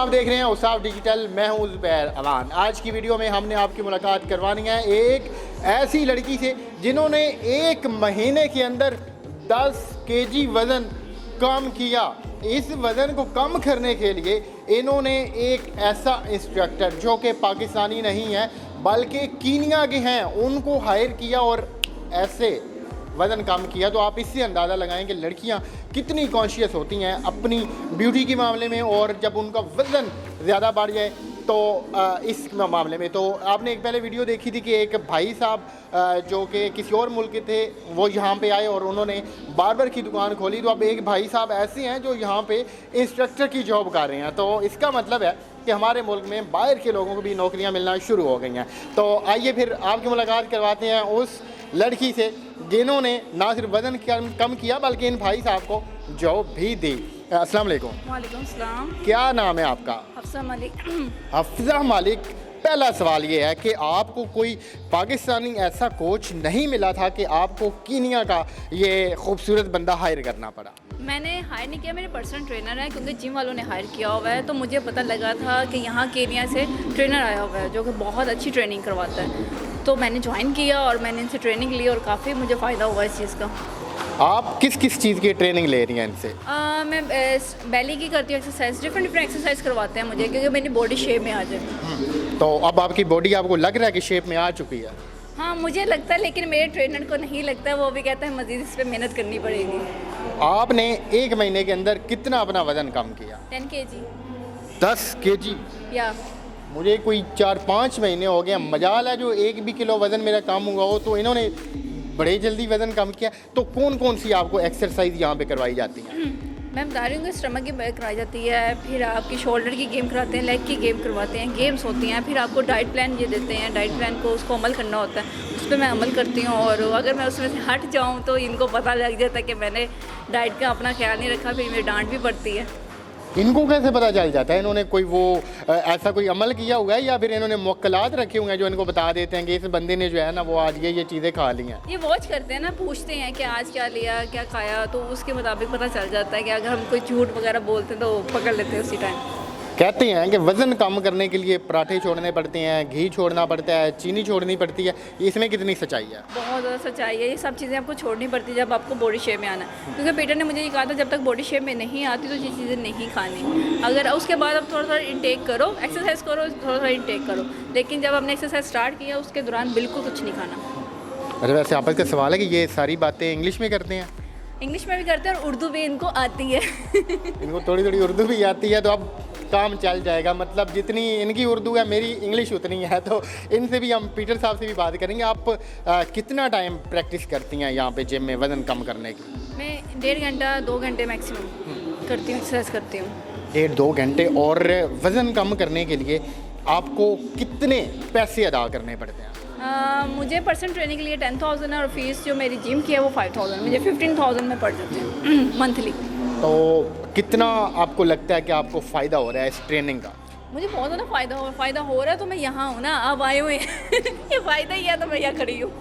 आप देख रहे हैं उसाफ डिजिटल। मैं हूं ज़ुबैर अवान। आज की वीडियो में हमने आपकी मुलाकात करवानी है एक ऐसी लड़की से जिन्होंने एक महीने के अंदर 10 केजी वज़न कम किया। इस वज़न को कम करने के लिए इन्होंने एक ऐसा इंस्ट्रक्टर जो कि पाकिस्तानी नहीं है बल्कि कीनिया के हैं उनको हायर किया और ऐसे वज़न कम किया। तो आप इससे अंदाज़ा लगाएं कि लड़कियां कितनी कॉन्शियस होती हैं अपनी ब्यूटी के मामले में, और जब उनका वज़न ज़्यादा बढ़ जाए तो इस मामले में। तो आपने एक पहले वीडियो देखी थी कि एक भाई साहब जो कि किसी और मुल्क के थे वो यहाँ पे आए और उन्होंने बार्बर की दुकान खोली। तो अब एक भाई साहब ऐसे हैं जो यहाँ पे इंस्ट्रक्टर की जॉब कर रहे हैं। तो इसका मतलब है कि हमारे मुल्क में बाहर के लोगों को भी नौकरियाँ मिलना शुरू हो गई हैं। तो आइए फिर आपकी मुलाकात करवाते हैं उस लड़की से जिन्होंने ना सिर्फ वज़न कम किया बल्कि इन भाई साहब को जॉब भी दी। अस्सलाम वालेकुम। वालेकुम सलाम। क्या नाम है आपका? हफ्सा मलिक। हफ्सा मलिक। पहला सवाल ये है कि आपको कोई पाकिस्तानी ऐसा कोच नहीं मिला था कि आपको कीनिया का ये खूबसूरत बंदा हायर करना पड़ा? मैंने हायर नहीं किया, मेरे पर्सनल ट्रेनर है क्योंकि जिम वालों ने हायर किया हुआ है। तो मुझे पता लगा था कि यहाँ केनिया से ट्रेनर आया हुआ है जो कि बहुत अच्छी ट्रेनिंग करवाता है। तो मैंने ज्वाइन किया और मैंने इनसे ट्रेनिंग ली और काफ़ी मुझे फ़ायदा हुआ इस चीज़ का। आप किस किस चीज़ की ट्रेनिंग ले रही हैं इनसे? मैं बैली की करती हूँ एक्सरसाइज, डिफरेंट एक्सरसाइज करवाते हैं मुझे क्योंकि मेरी बॉडी शेप में आ जाए। तो अब आपकी बॉडी आपको लग रहा है कि शेप में आ चुकी है? हाँ मुझे लगता है, लेकिन मेरे ट्रेनर को नहीं लगता। वो भी कहता है मज़ीद इस पर मेहनत करनी पड़ेगी। आपने एक महीने के अंदर कितना अपना वज़न कम किया? 10 kg। 10 केजी? या मुझे कोई 4-5 महीने हो गए। मजाल है जो 1 भी किलो वज़न मेरा कम हुआ हो। तो इन्होंने बड़े जल्दी वज़न कम किया। तो कौन कौन सी आपको एक्सरसाइज यहाँ पे करवाई जाती है? मैं बता रही हूँ कि स्टमक की कराई जाती है, फिर आपकी शोल्डर की गेम करवाते हैं, लेग की गेम करवाते हैं, गेम्स होती हैं, फिर आपको डाइट प्लान ये देते हैं। डाइट प्लान को उसको अमल करना होता है, उस पर मैं अमल करती हूँ। और अगर मैं उसमें से हट जाऊँ तो इनको पता लग जाता है कि मैंने डाइट का अपना ख्याल नहीं रखा, फिर मेरी डांट भी पड़ती है। इनको कैसे पता चल जाता है? इन्होंने कोई वो ऐसा कोई अमल किया हुआ है या फिर इन्होंने मुक्कलात रखे हुए हैं जो इनको बता देते हैं कि इस बंदे ने जो है ना वो आज ये चीज़ें खा ली हैं? ये वॉच करते हैं ना, पूछते हैं कि आज क्या लिया, क्या खाया, तो उसके मुताबिक पता चल जाता है कि अगर हम कोई झूठ वगैरह बोलते हैं तो पकड़ लेते हैं उसी टाइम। कहते हैं कि वज़न कम करने के लिए पराठे छोड़ने पड़ते हैं, घी छोड़ना पड़ता है, चीनी छोड़नी पड़ती है। इसमें कितनी सच्चाई है? बहुत ज़्यादा सच्चाई है। ये सब चीज़ें आपको छोड़नी पड़ती है जब आपको बॉडी शेप में आना है। क्योंकि पीटर ने मुझे ये कहा था जब तक बॉडी शेप में नहीं आती तो ये चीज़ें नहीं खानी। अगर उसके बाद आप थोड़ा इंटेक करो, एक्सरसाइज करो, थोड़ा इंटेक करो, लेकिन जब हमने एक्सरसाइज स्टार्ट किया उसके दौरान बिल्कुल कुछ नहीं खाना। अच्छा, वैसे आपस का सवाल है कि ये सारी बातें इंग्लिश में करते हैं? इंग्लिश में भी करते हैं और उर्दू भी इनको आती है। इनको थोड़ी थोड़ी उर्दू भी आती है तो अब काम चल जाएगा। मतलब जितनी इनकी उर्दू है मेरी इंग्लिश उतनी है। तो इनसे भी हम पीटर साहब से भी बात करेंगे। आप कितना टाइम प्रैक्टिस करती हैं यहाँ पे जिम में वज़न कम करने की? मैं 1.5 घंटा 2 घंटे मैक्सिमम करती हूँ, एक्सरसाइज करती हूँ। 1-2 घंटे। और वज़न कम करने के लिए आपको कितने पैसे अदा करने पड़ते हैं? मुझे पर्सनल ट्रेनिंग के लिए 10,000 है और फीस जो मेरी जिम की है वो 5,000, मुझे 15,000 में पड़ जाते हैं मंथली। तो कितना आपको लगता है कि आपको फ़ायदा हो रहा है इस ट्रेनिंग का? मुझे बहुत ज़्यादा फ़ायदा हो रहा है। तो मैं यहाँ हूँ ना, आप आए हुए हैं। ये फ़ायदा ही है तो मैं यहाँ खड़ी हूँ।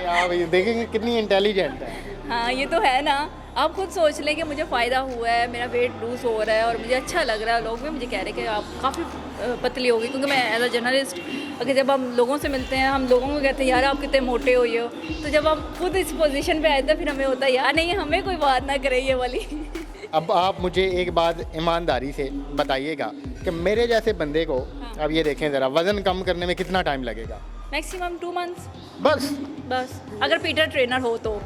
आप ये देखेंगे कितनी इंटेलिजेंट है। हाँ ये तो है ना। आप खुद सोच लें कि मुझे फ़ायदा हुआ है, मेरा वेट लूज़ हो रहा है और मुझे अच्छा लग रहा है। लोग भी मुझे कह रहे हैं कि आप काफ़ी पतली होगी, क्योंकि मैं एज अ जर्नलिस्ट अगर जब हम लोगों से मिलते हैं हम लोगों को कहते हैं यार आप कितने मोटे हुए हो। तो जब हम खुद इस पोजीशन पे आए थे फिर हमें होता है यार नहीं हमें कोई बात ना करे ये वाली। अब आप मुझे एक बात ईमानदारी से बताइएगा कि मेरे जैसे बंदे को अब ये देखें ज़रा वज़न कम करने में कितना टाइम लगेगा? मैक्सिमम 2 मंथ्स बस अगर पीटर ट्रेनर हो तो।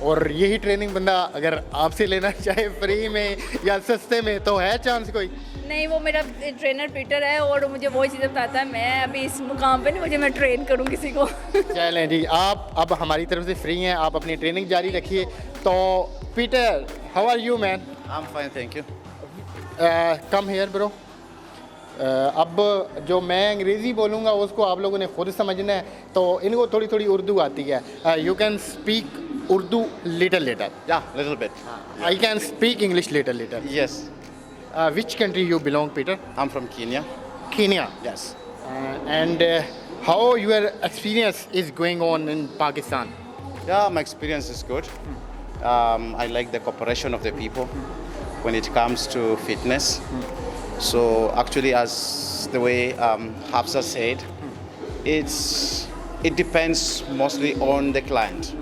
और यही ट्रेनिंग बंदा अगर आपसे लेना चाहे फ्री में या सस्ते में तो है चांस कोई? नहीं, वो मेरा ट्रेनर पीटर है और मुझे वही चीज़ें बताता है। मैं अभी इस मुकाम पे नहीं मुझे मैं ट्रेन करूँ किसी को। चलें जी, आप अब हमारी तरफ से फ्री हैं, आप अपनी ट्रेनिंग जारी रखिए। तो Peter, how are you man? I'm fine, thank you. Come here bro. अब जो मैं अंग्रेज़ी बोलूँगा उसको आप लोगों ने खुद समझना है। तो इनको थोड़ी थोड़ी उर्दू आती है। You can speak Urdu little Yeah, little bit. I can speak English little Yes, which country you belong Peter? I'm from Kenya. Kenya. Yes. And how your experience is going on in Pakistan? Yeah, my experience is good. I like the cooperation of the people when it comes to fitness. So actually, as the way Hafsa said, it depends mostly on the client.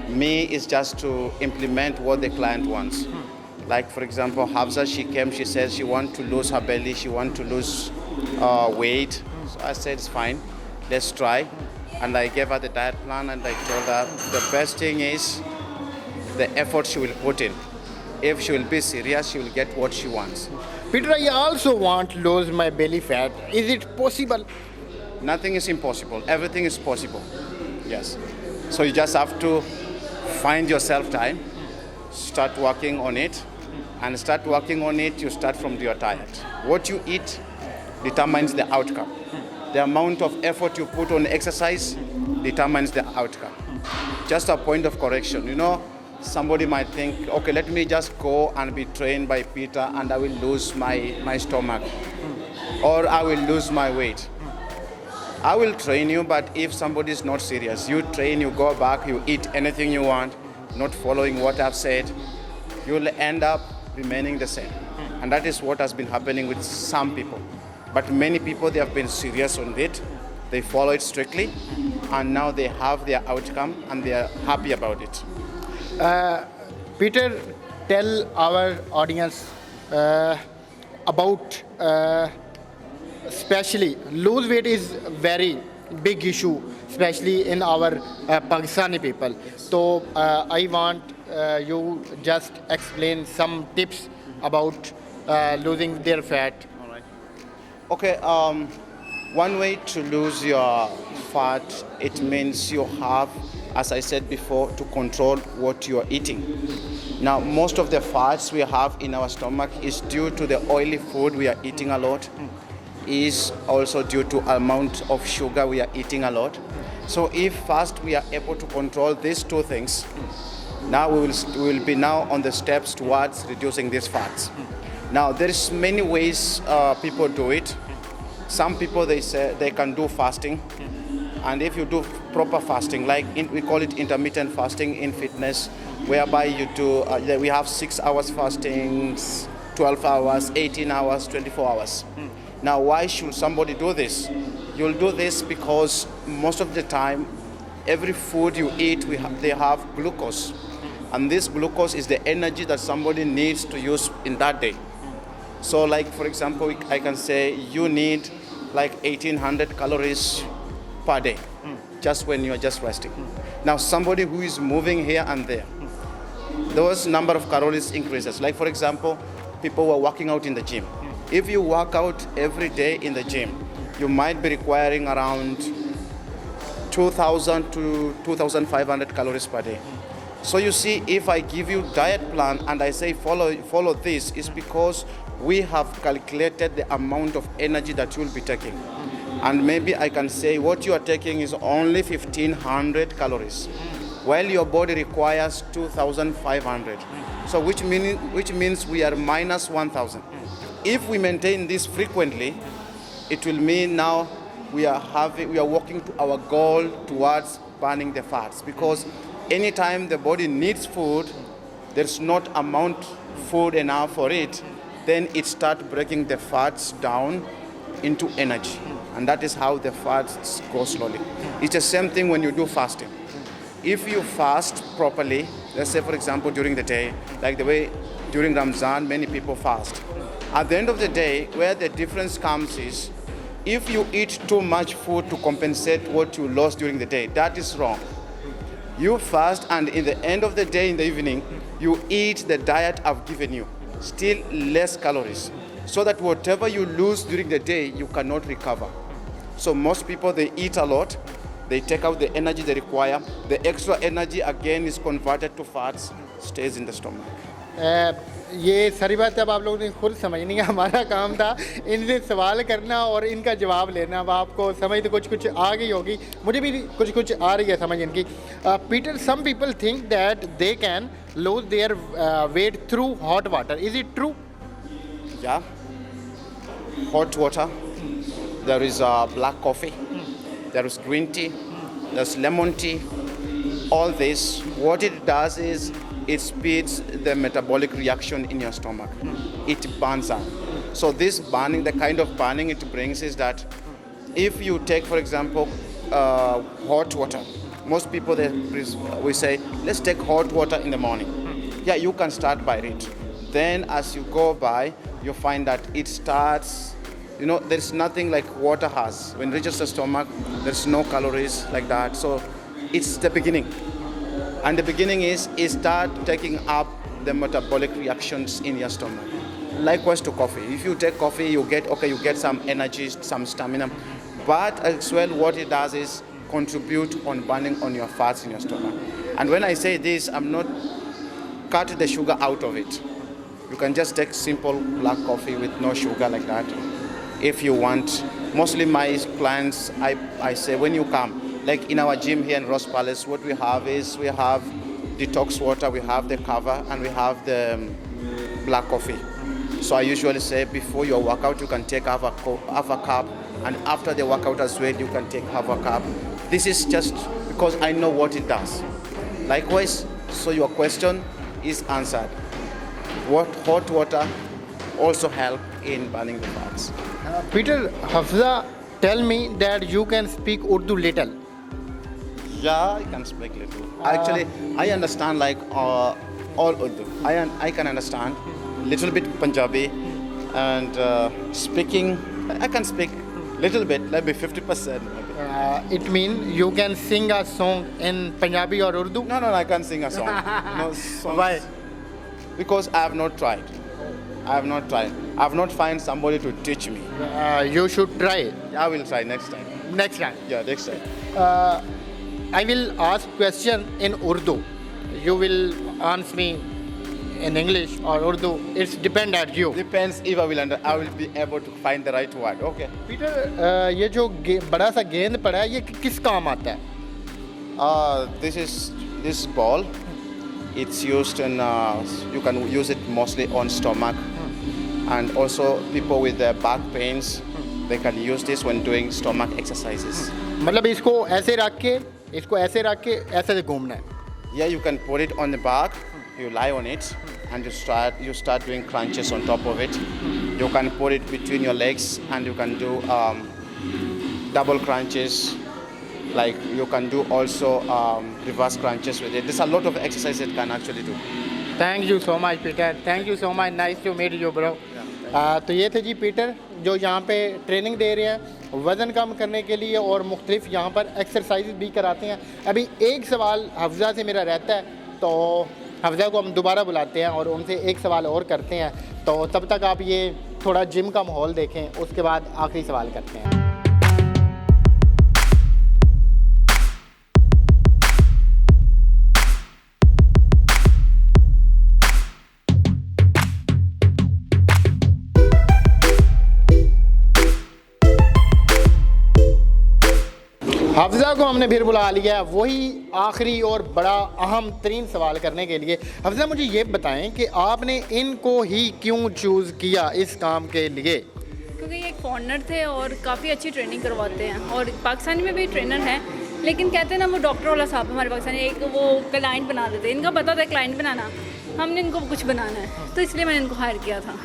Me is just to implement what the client wants. Like for example, Hafsa, she came, she says she wants to lose her belly, she wants to lose weight. So I said it's fine, let's try. And I gave her the diet plan and I told her the best thing is the effort she will put in. If she will be serious, she will get what she wants. Peter, I also want to lose my belly fat. Is it possible? Nothing is impossible. Everything is possible. Yes. So you just have to find yourself time, start working on it, and start working on it, you start from your diet. What you eat determines the outcome. The amount of effort you put on exercise determines the outcome. Just a point of correction. You know, somebody might think, okay, let me just go and be trained by Peter and I will lose my stomach or I will lose my weight. I will train you, but if somebody is not serious, you train, you go back, you eat anything you want, not following what I've said, you'll end up remaining the same. And that is what has been happening with some people. But many people, they have been serious on it, they follow it strictly, and now they have their outcome and they are happy about it. Peter, tell our audience about especially lose weight is very big issue, especially in our Pakistani people. So I want you just explain some tips about losing their fat. All right. Okay, one way to lose your fat, it means you have, as I said before, to control what you are eating. Now, most of the fats we have in our stomach is due to the oily food we are eating a lot, is also due to amount of sugar we are eating a lot. So if first we are able to control these two things, now we will be now on the steps towards reducing these fats. Now there's many ways people do it. Some people, they say they can do fasting, and if you do proper fasting, like we call it intermittent fasting in fitness, whereby you do we have 6 hours fasting, 12 hours, 18 hours, 24 hours. Now, why should somebody do this? You'll do this because most of the time, every food you eat, they have glucose. And this glucose is the energy that somebody needs to use in that day. So like, for example, I can say you need like 1800 calories per day, just when you're just resting. Now, somebody who is moving here and there, those number of calories increases. Like, for example, people who are working out in the gym. If you work out every day in the gym, you might be requiring around 2,000 to 2,500 calories per day. So you see, if I give you diet plan and I say follow this, is because we have calculated the amount of energy that you'll be taking. And maybe I can say what you are taking is only 1,500 calories, while your body requires 2,500. So which means we are minus 1,000. If we maintain this frequently, it will mean now we are working to our goal towards burning the fats, because anytime the body needs food, there's not amount food enough for it, then it starts breaking the fats down into energy, and that is how the fats go slowly. It's the same thing when you do fasting. If you fast properly, let's say for example during the day, like the way during Ramzan many people fast. At the end of the day, where the difference comes is, if you eat too much food to compensate what you lost during the day, that is wrong. You fast, and in the end of the day, in the evening, you eat the diet I've given you, still less calories, so that whatever you lose during the day, you cannot recover. So most people, they eat a lot, they take out the energy they require, the extra energy again is converted to fats, stays in the stomach. ये सारी बात अब आप लोगों ने खुद समझनी है, हमारा काम था इनसे सवाल करना और इनका जवाब लेना। अब आपको समझ तो कुछ आ गई होगी, मुझे भी कुछ आ रही है समझ इनकी। Peter, some people think that they can lose their weight through hot water. Is it true? Yeah. Hot water. There is black coffee. There is green tea. There's lemon tea. All this, what it does is it speeds the metabolic reaction in your stomach. It burns out. So this burning, the kind of burning it brings is that if you take, for example, hot water, most people we say, let's take hot water in the morning. Yeah, you can start by it. Then as you go by, you find that it starts, there's nothing like water has. When it reaches the stomach, there's no calories like that. So it's the beginning. And the beginning is it start taking up the metabolic reactions in your stomach. Likewise to coffee. If you take coffee, you get some energy, some stamina. But as well, what it does is contribute on burning on your fats in your stomach. And when I say this, I'm not cut the sugar out of it. You can just take simple black coffee with no sugar like that. If you want, mostly my clients, I say when you come, like in our gym here in Ross Palace, what we have is we have detox water, we have the cover, and we have the black coffee. So I usually say before your workout, you can take half a cup, and after the workout as well, you can take half a cup. This is just because I know what it does. Likewise, so your question is answered. What hot water also help in burning the fats. Peter, Hafza, tell me that you can speak Urdu little. Yeah, I can speak little. Actually, I understand like all Urdu. I can understand little bit Punjabi, and speaking, I can speak little bit, maybe 50%. Maybe. It means you can sing a song in Punjabi or Urdu? No, I can't sing a song. No songs. Why? Because I have not tried. I have not found somebody to teach me. You should try. I will try next time. Next time. Yeah, next time. I will ask question in Urdu. You will answer me in English or Urdu. It's depend at you. Depends if I will be able to find the right word. Okay. Peter, ये जो बड़ा सा गेंद पड़ा है ये किस काम आता है? This ball. It's used in, you can use it mostly on stomach, and also people with their back pains, they can use this when doing stomach exercises. मतलब इसको ऐसे रख के ऐसे से घूमना है. Yeah, you can put it on the back, you lie on it, and you start doing crunches on top of it. You can put it between your legs, and you can do double crunches. Like you can do also reverse crunches with it. There's a lot of exercise it can actually do. Thank you so much, Peter. Thank you so much. Nice to meet you, bro. तो ये थे जी Peter जो यहाँ पे training दे रहे हैं वज़न कम करने के लिए और मुख्तलिफ यहाँ पर एक्सरसाइज भी कराते हैं. अभी एक सवाल हफ्ज़ा से मेरा रहता है, तो हफ्ज़ा को हम दोबारा बुलाते हैं और उनसे एक सवाल और करते हैं. तो तब तक आप ये थोड़ा जिम का माहौल देखें, उसके बाद आखिरी सवाल करते हैं. हफ्ज़ा को हमने फिर बुला लिया है वही आखिरी और बड़ा अहम तरीन सवाल करने के लिए. हफ्ज़ा मुझे ये बताएं कि आपने इनको ही क्यों चूज़ किया इस काम के लिए? क्योंकि ये एक फॉरनर थे और काफ़ी अच्छी ट्रेनिंग करवाते हैं और पाकिस्तानी में भी ट्रेनर हैं, लेकिन कहते हैं ना वो डॉक्टर वाला साहब हमारे पाकिस्तानी एक वो क्लाइंट बना देते हैं. इनका पता था क्लाइंट बनाना, हमने इनको कुछ बनाना है, तो इसलिए मैंने इनको हायर किया था.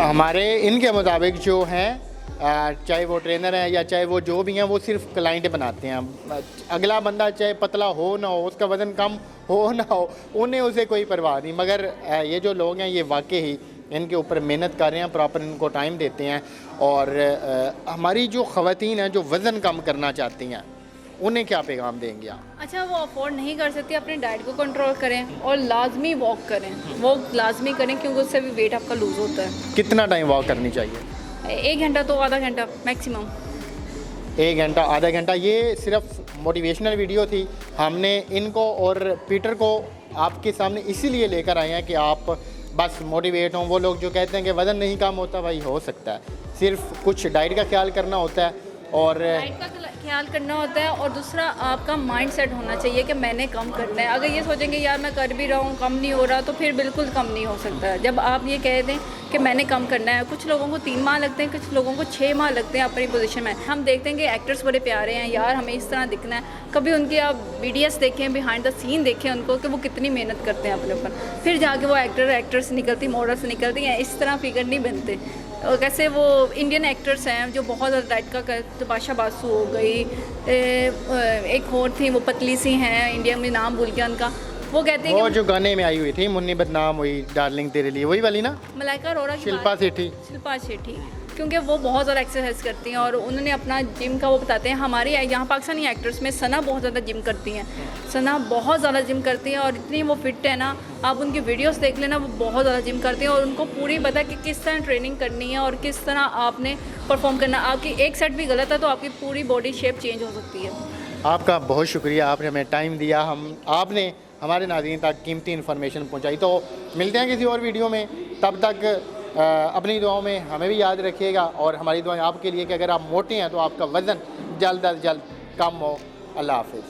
हमारे इनके मुताबिक जो हैं चाहे वो ट्रेनर हैं या चाहे वो जो भी हैं वो सिर्फ क्लाइंट बनाते हैं. अगला बंदा चाहे पतला हो ना हो, उसका वज़न कम हो ना हो, उन्हें उसे कोई परवाह नहीं. मगर ये जो लोग हैं ये वाकई ही इनके ऊपर मेहनत कर रहे हैं, प्रॉपर इनको टाइम देते हैं. और हमारी जो ख़वातीन हैं जो वज़न कम करना चाहती हैं उन्हें क्या पैगाम देंगे आप? अच्छा, वो अफोर्ड नहीं कर सकते, अपने डाइट को कंट्रोल करें और लाजमी वॉक करें. वॉक लाजमी करें क्योंकि उससे भी वेट आपका लूज़ होता है. कितना टाइम वॉक करनी चाहिए? 1 घंटा तो आधा घंटा मैक्सिमम. 1 घंटा आधा घंटा. ये सिर्फ मोटिवेशनल वीडियो थी. हमने इनको और पीटर को आपके सामने इसीलिए लेकर आए हैं कि आप बस मोटिवेट हों. वो लोग जो कहते हैं कि वज़न नहीं कम होता, भाई हो सकता है, सिर्फ कुछ डाइट का ख्याल करना होता है. और डाइट का ख्याल करना होता है और दूसरा आपका माइंड सेट होना चाहिए कि मैंने कम करना है। अगर ये सोचेंगे यार मैं कर भी रहा हूँ कम नहीं हो रहा, तो फिर बिल्कुल कम नहीं हो सकता है। जब आप ये कह दें कि मैंने कम करना है, कुछ लोगों को 3 माह लगते हैं, कुछ लोगों को 6 माह लगते हैं अपनी पोजीशन में। हम देखते हैं कि एक्टर्स बड़े प्यारे हैं यार, हमें इस तरह दिखना है। कभी उनकी आप वीडियोस देखें, बिहाइंड द सीन देखें उनको कि वो कितनी मेहनत करते हैं अपने ऊपर, फिर जाके वो एक्ट्रेस निकलती, मॉडल्स निकलती हैं। इस तरह फिगर नहीं बनते। और कैसे वो इंडियन एक्टर्स हैं जो बहुत ज़्यादा डाइट का करते, बादशाह बासु हो गई, एक और थी वो पतली सी हैं, इंडिया में नाम भूल गया उनका। वो कहते हैं वो कि जो गाने में आई हुई थी, मुन्नी बदनाम हुई डार्लिंग तेरे लिए, वही वाली ना, मलाइका अरोड़ा की शिल्पा शेट्टी। शिल्पा शेट्टी, क्योंकि वो बहुत ज़्यादा एक्सरसाइज करती हैं और उन्होंने अपना जिम का वो बताते हैं। हमारे यहाँ पाकिस्तानी एक्टर्स में सना बहुत ज़्यादा जिम करती हैं, सना बहुत ज़्यादा जिम करती हैं और इतनी वो फिट है ना, आप उनकी वीडियोस देख लेना, वो बहुत ज़्यादा जिम करती हैं और उनको पूरी पता है कि किस तरह ट्रेनिंग करनी है और किस तरह आपने परफॉर्म करना है। आपकी एक सेट भी गलत है तो आपकी पूरी बॉडी शेप चेंज हो सकती है। आपका बहुत शुक्रिया, आपने हमें टाइम दिया, आपने हमारे नाज़रीन तक कीमती इन्फॉर्मेशन पहुंचाई। तो मिलते हैं किसी और वीडियो में, तब तक अपनी दुआओं में हमें भी याद रखिएगा और हमारी दुआएं आपके लिए कि अगर आप मोटे हैं तो आपका वज़न जल्द अज जल्द कम हो। अल्लाह हाफ़िज़।